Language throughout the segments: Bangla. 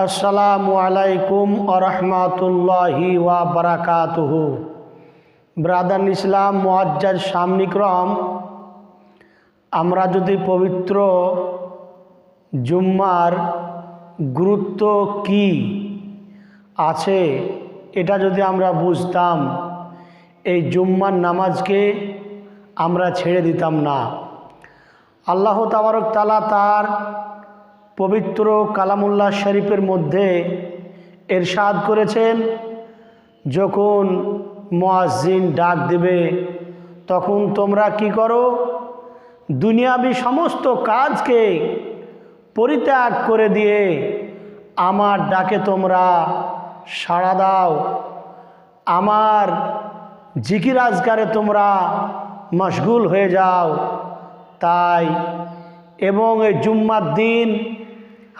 আসসালামু আলাইকুম ওরহমাতুল্লাহি ওয়া বারাকাতুহু। ব্রাদার ইসলাম মুআজ্জাজ সামনে ইকরাম, আমরা যদি পবিত্র জুম্মার গুরুত্ব কি আছে এটা যদি আমরা বুঝতাম, এই জুম্মার নামাজকে আমরা ছেড়ে দিতাম না। আল্লাহ তাবারক তাআলা তার পবিত্র কালামুল্লাহ শরীফের মধ্যে ইরশাদ করেছেন, যখন মুয়াজ্জিন ডাক দেবে তখন তোমরা কি করো, দুনিয়াবি সমস্ত কাজকে পরিত্যাগ করে দিয়ে আমার ডাকে তোমরা সাড়া দাও, আমার জিকির আজকারে তোমরা মশগুল হয়ে যাও। তাই এবং এই জুম্মার দিন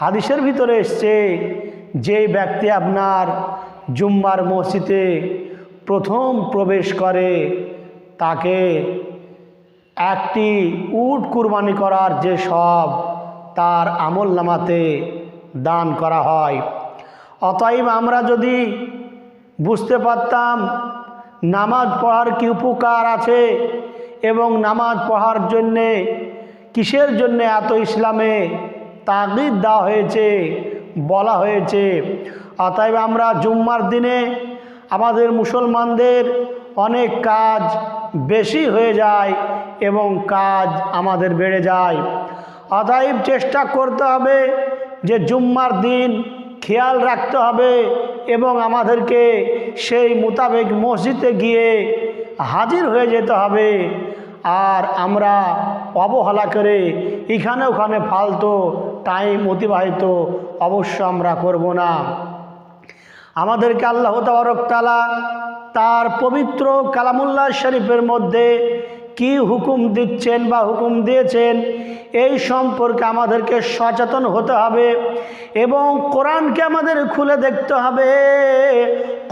হাদিসের ভিতরে এসছে, যে ব্যক্তি আপনার জুম্মার মসজিদে প্রথম প্রবেশ করে তাকে একটি উট কুরবানি করার যে সব তার আমল নামাতে দান করা হয়। অতএব আমরা যদি বুঝতে পারতাম নামাজ পড়ার কি উপকার আছে এবং নামাজ পড়ার জন্যে কিসের জন্যে এত ইসলামে তাগিদ দেওয়া হয়েছে, বলা হয়েছে। অতএব আমরা জুম্মার দিনে আমাদের মুসলমানদের অনেক কাজ বেশি হয়ে যায় এবং কাজ আমাদের বেড়ে যায়। অতএব চেষ্টা করতে হবে যে জুম্মার দিন খেয়াল রাখতে হবে এবং আমাদেরকে সেই মোতাবেক মসজিদে গিয়ে হাজির হয়ে যেতে হবে। আর আমরা অবহেলা করে এখানে ওখানে ফালতু টাইম অতিবাহিত অবশ্য আমরা করব না। আমাদেরকে আল্লাহ তাবারক তাআলা তার পবিত্র কালামুল্লাহ শরীফের মধ্যে কি হুকুম দিচ্ছেন বা হুকুম দিয়েছেন এই সম্পর্কে আমাদেরকে সচেতন হতে হবে এবং কোরআনকে আমাদের খুলে দেখতে হবে,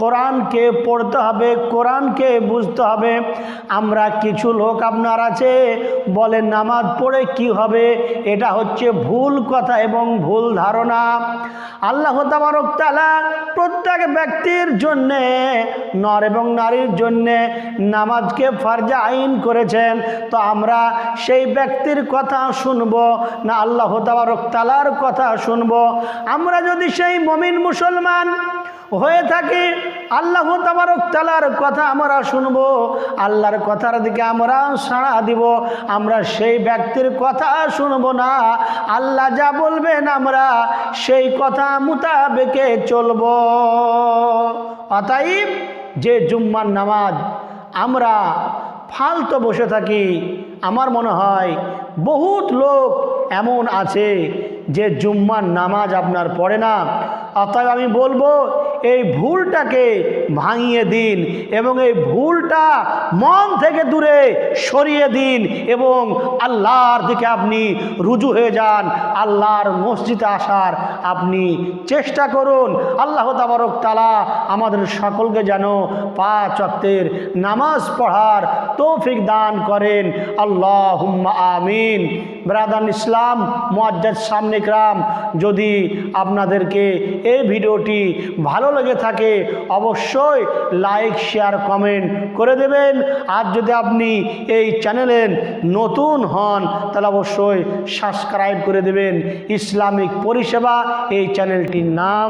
কোরআনকে পড়তে হবে, কোরআনকে বুঝতে হবে। আমরা কিছু লোক আপনার আছে বলে নামাজ পড়ে কি হবে, এটা হচ্ছে ভুল কথা এবং ভুল ধারণা। আল্লাহ তাবারক তাআলা প্রত্যেক ব্যক্তির জন্যে, নর এবং নারীর জন্যে নামাজকে ফরজে আইন করেছেন। তো আমরা সেই ব্যক্তির কথা শুনব না আল্লাহ তাবারক তাআলার কথা শুনব? আমরা যদি সেই মুমিন মুসলমান হয়ে থাকি, আল্লাহ তাবারক তাআলার কথা আমরা শুনব, আল্লাহর কথার দিকে আমরা সাড়া দিব। আমরা সেই ব্যক্তির কথা শুনব না, আল্লাহ যা বলবেন আমরা সেই কথা মোতাবেকে চলব। অতএব যে জুম্মার নামাজ আমরা ফালতু বসে থাকি, আমার মনে হয় বহুত লোক এমন আছে যে জুম্মার নামাজ আপনার পড়ে না। অতএব আমি বলবো এই ভুলটাকে ভাঙিয়ে দিন এবং এই ভুলটা মন থেকে দূরে সরিয়ে দিন এবং আল্লাহর দিকে আপনি রুজু হয়ে যান, আল্লাহর মসজিদে আসার আপনি চেষ্টা করুন। আল্লাহ তাবারক তাআলা আমাদের সকলকে যেন 5 ওয়াক্তের নামাজ পড়ার তৌফিক দান করেন। আল্লাহুম্মা আমিন। ব্রাদার ইসলাম মুআজ্জাজ সামনে ইকরাম, যদি আপনাদেরকে এই ভিডিওটি ভালো লেগে থাকে অবশ্যই লাইক শেয়ার কমেন্ট করে দেবেন। আর যদি আপনি এই চ্যানেলের নতুন হন তাহলে অবশ্যই সাবস্ক্রাইব করে দেবেন। ইসলামিক পরিষেবা এই চ্যানেলটির নাম।